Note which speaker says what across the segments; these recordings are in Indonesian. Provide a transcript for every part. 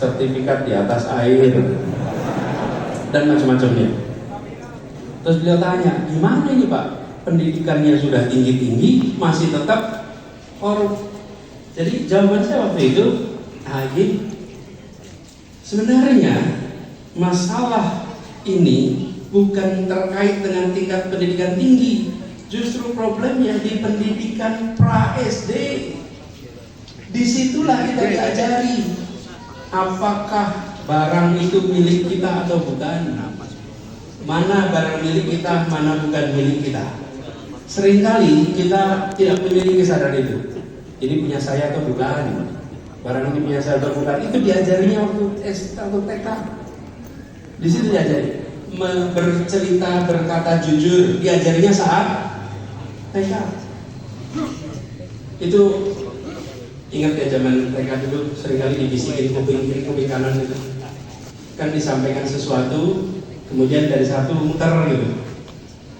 Speaker 1: sertifikat di atas air, dan macam-macamnya. Terus beliau tanya, gimana ini Pak? Pendidikannya sudah tinggi-tinggi, masih tetap korup. Jadi jawaban saya waktu itu, sebenarnya masalah ini bukan terkait dengan tingkat pendidikan tinggi, justru problemnya di pendidikan pra-SD. Disitulah kita diajari apakah barang itu milik kita atau bukan, mana barang milik kita, mana bukan milik kita. Seringkali kita tidak memiliki kesadaran itu. Ini punya saya atau bukan, barang ini punya saya atau bukan. Itu diajarinya waktu TK. Di situ diajari bercerita, berkata jujur, diajarinya saat TK. Itu ingat ya, zaman TK dulu seringkali dibisikin kuping kiri, kuping kanan itu. Kan disampaikan sesuatu, kemudian dari satu muter gitu.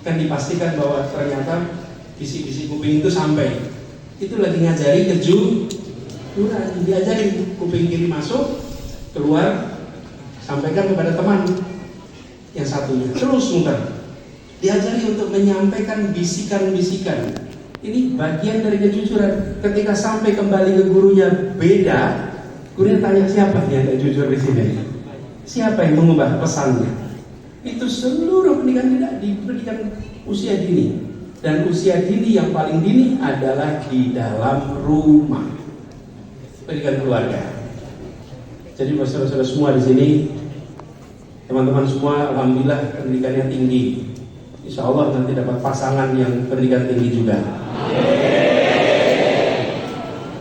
Speaker 1: Kan dipastikan bahwa ternyata bisik-bisik kuping itu sampai. Itu lagi ngajari kejujuran, diajari kuping kiri masuk, keluar, sampaikan kepada teman yang satunya, terus muter. Diajari untuk menyampaikan bisikan-bisikan. Ini bagian dari kejujuran. Ketika sampai kembali ke gurunya beda, gurunya tanya, siapa yang tidak jujur di sini? Siapa yang mengubah pesannya? Itu seluruh pendidikan tidak di pendidikan usia dini. Dan usia dini yang paling dini adalah di dalam rumah, pendidikan keluarga. Jadi saudara-saudara semua di sini, teman-teman semua, alhamdulillah pendidikannya tinggi. Insya Allah nanti dapat pasangan yang pendidikan tinggi juga.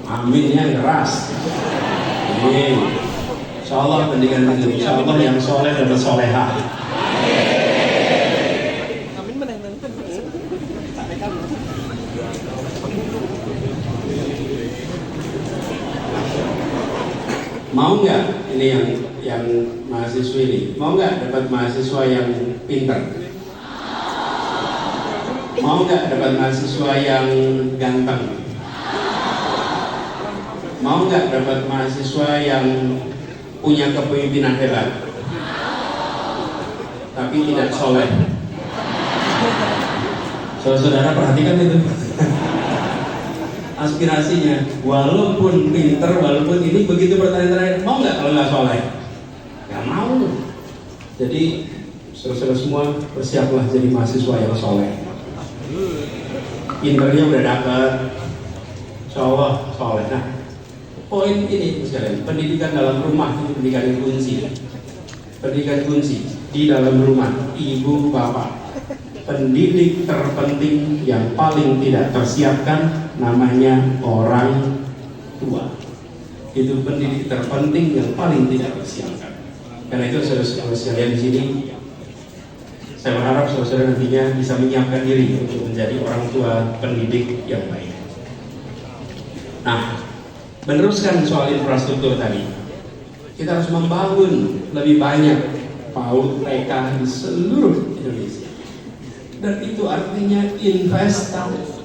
Speaker 1: Aminnya keras. Amin. Insya Allah pendidikan tinggi. Insya Allah yang soleh dapat solehah. Mau nggak ini yang mahasiswa ini? Mau nggak dapat mahasiswa yang pintar? Mau nggak dapat mahasiswa yang ganteng? Mau nggak dapat mahasiswa yang punya kepemimpinan hebat, tapi tidak soleh? Saudara-saudara perhatikan itu. Aspirasinya, walaupun pinter, walaupun ini, begitu pertanyaan terakhir, mau nggak kalau nggak soleh? Nggak mau. Jadi saudara-saudara semua bersiaplah jadi mahasiswa yang soleh. Pinternya udah dapat, insya Allah soleh. Nah, poin ini sekalian, pendidikan dalam rumah itu pendidikan yang kunci. Pendidikan kunci di dalam rumah, ibu bapak. Pendidik terpenting yang paling tidak tersiapkan namanya orang tua. Itu pendidik terpenting yang paling tidak tersiapkan. Karena itu saudara-saudara sekalian di sini, saya berharap saudara-saudara nantinya bisa menyiapkan diri untuk menjadi orang tua pendidik yang baik. Nah, meneruskan soal infrastruktur tadi, kita harus membangun lebih banyak PAUD TK di seluruh Indonesia. Dan itu artinya investasi,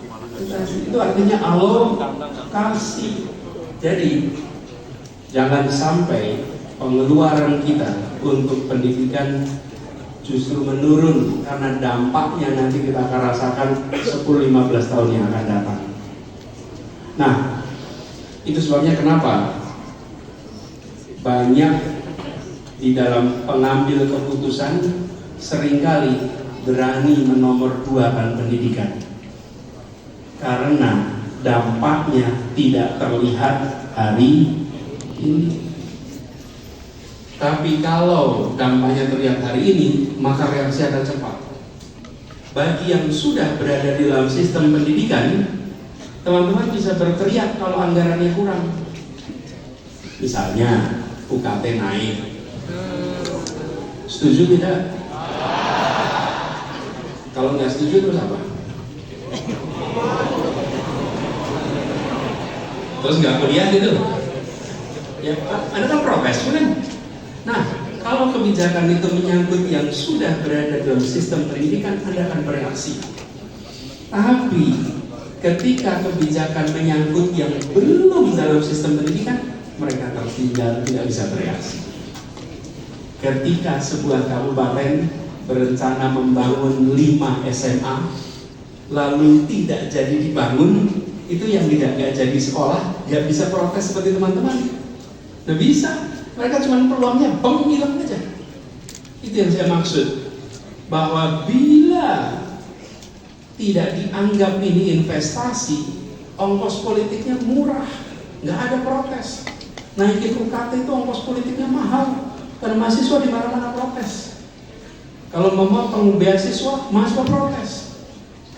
Speaker 1: itu artinya alokasi. Jadi jangan sampai pengeluaran kita untuk pendidikan justru menurun, karena dampaknya nanti kita akan rasakan 10-15 tahun yang akan datang. Nah, itu sebabnya kenapa banyak di dalam pengambil keputusan seringkali berani menomorduakan pendidikan, karena dampaknya tidak terlihat hari ini. Tapi kalau dampaknya terlihat hari ini, maka reaksi akan cepat. Bagi yang sudah berada di dalam sistem pendidikan, teman-teman bisa berteriak kalau anggarannya kurang. Misalnya UKT naik, setuju tidak? Kalau nggak setuju terus apa? Terus nggak kuliah gitu? Ya, Anda kan protes kan? Nah, kalau kebijakan itu menyangkut yang sudah berada dalam sistem pendidikan, Anda akan bereaksi. Tapi ketika kebijakan menyangkut yang belum dalam sistem pendidikan, mereka tertinggal, tidak bisa bereaksi. Ketika sebuah kabupaten berencana membangun 5 SMA, lalu tidak jadi dibangun, itu yang nggak jadi sekolah, nggak bisa protes seperti teman-teman. Nggak bisa, mereka cuma peluangnya hilang aja. Itu yang saya maksud, bahwa bila tidak dianggap ini investasi, ongkos politiknya murah, nggak ada protes. Naikin UKT itu ongkos politiknya mahal, karena mahasiswa di mana-mana protes. Kalau memotong beasiswa, mahasiswa protes.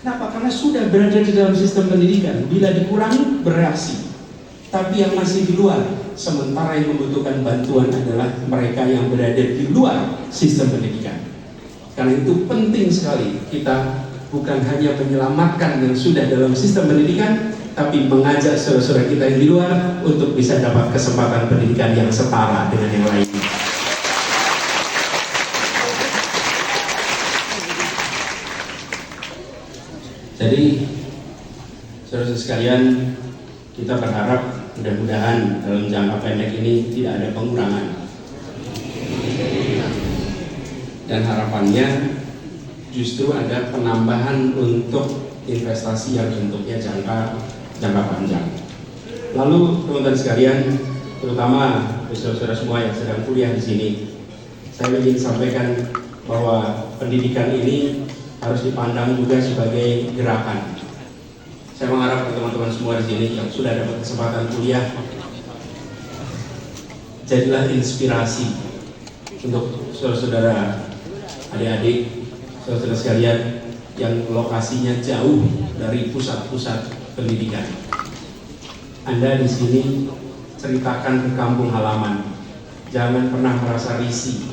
Speaker 1: Kenapa? Karena sudah berada di dalam sistem pendidikan. Bila dikurangi, bereaksi. Tapi yang masih di luar, sementara yang membutuhkan bantuan adalah mereka yang berada di luar sistem pendidikan. Karena itu penting sekali kita bukan hanya menyelamatkan yang sudah dalam sistem pendidikan, tapi mengajak saudara-saudara kita yang di luar untuk bisa dapat kesempatan pendidikan yang setara dengan yang lain. Jadi, saudara-saudara sekalian, kita berharap mudah-mudahan dalam jangka pendek ini tidak ada pengurangan. Dan harapannya justru ada penambahan untuk investasi yang bentuknya jangka panjang. Lalu teman-teman sekalian, terutama saudara-saudara semua yang sedang kuliah di sini, saya ingin sampaikan bahwa pendidikan ini harus dipandang juga sebagai gerakan. Saya mengharap teman-teman semua di sini yang sudah dapat kesempatan kuliah, jadilah inspirasi untuk saudara-saudara, adik-adik, saudara-saudara sekalian yang lokasinya jauh dari pusat-pusat pendidikan. Anda di sini ceritakan ke kampung halaman. Jangan pernah merasa risih.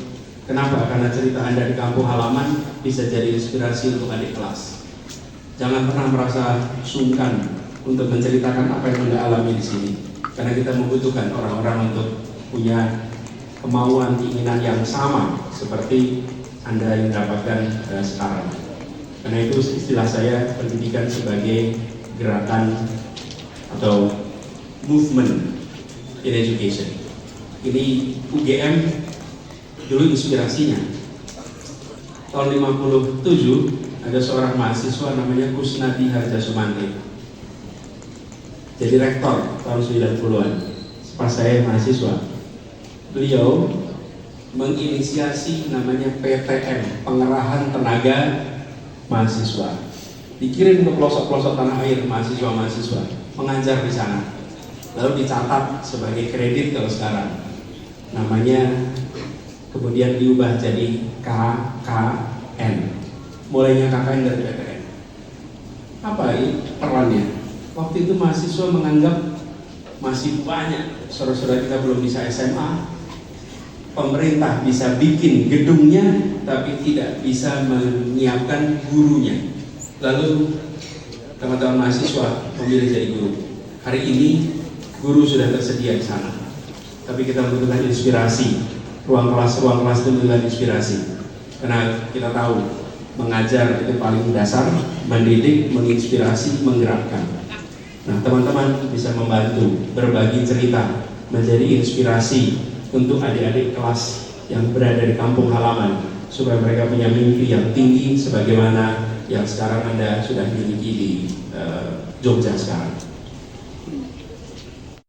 Speaker 1: Kenapa? Karena cerita Anda di kampung halaman bisa jadi inspirasi untuk adik kelas. Jangan pernah merasa sungkan untuk menceritakan apa yang Anda alami di sini. Karena kita membutuhkan orang-orang untuk punya kemauan, keinginan yang sama seperti Anda yang dapatkan sekarang. Karena itu istilah saya pendidikan sebagai gerakan atau movement in education. Ini UGM dulu inspirasinya. Tahun 57 ada seorang mahasiswa namanya Kusnadi Harjasumante. Jadi rektor tahun 90-an. Pas saya mahasiswa, beliau menginisiasi namanya PTM, Pengerahan Tenaga Mahasiswa. Dikirim ke pelosok-pelosok tanah air mahasiswa-mahasiswa mengajar di sana. Lalu dicatat sebagai kredit kalau sekarang. Namanya kemudian diubah jadi KKN. Mulainya KKN dari PTN. Apa ini perannya? Waktu itu mahasiswa menganggap masih banyak saudara-saudara kita belum bisa SMA. Pemerintah bisa bikin gedungnya tapi tidak bisa menyiapkan gurunya. Lalu teman-teman mahasiswa memilih jadi guru. Hari ini guru sudah tersedia di sana. Tapi kita membutuhkan inspirasi. Ruang kelas itu membutuhkan inspirasi. Karena kita tahu mengajar itu paling dasar, mendidik, menginspirasi, menggerakkan. Nah, teman-teman bisa membantu berbagi cerita, menjadi inspirasi untuk adik-adik kelas yang berada di kampung halaman supaya mereka punya mimpi yang tinggi sebagaimana yang sekarang Anda sudah miliki di Jogja sekarang.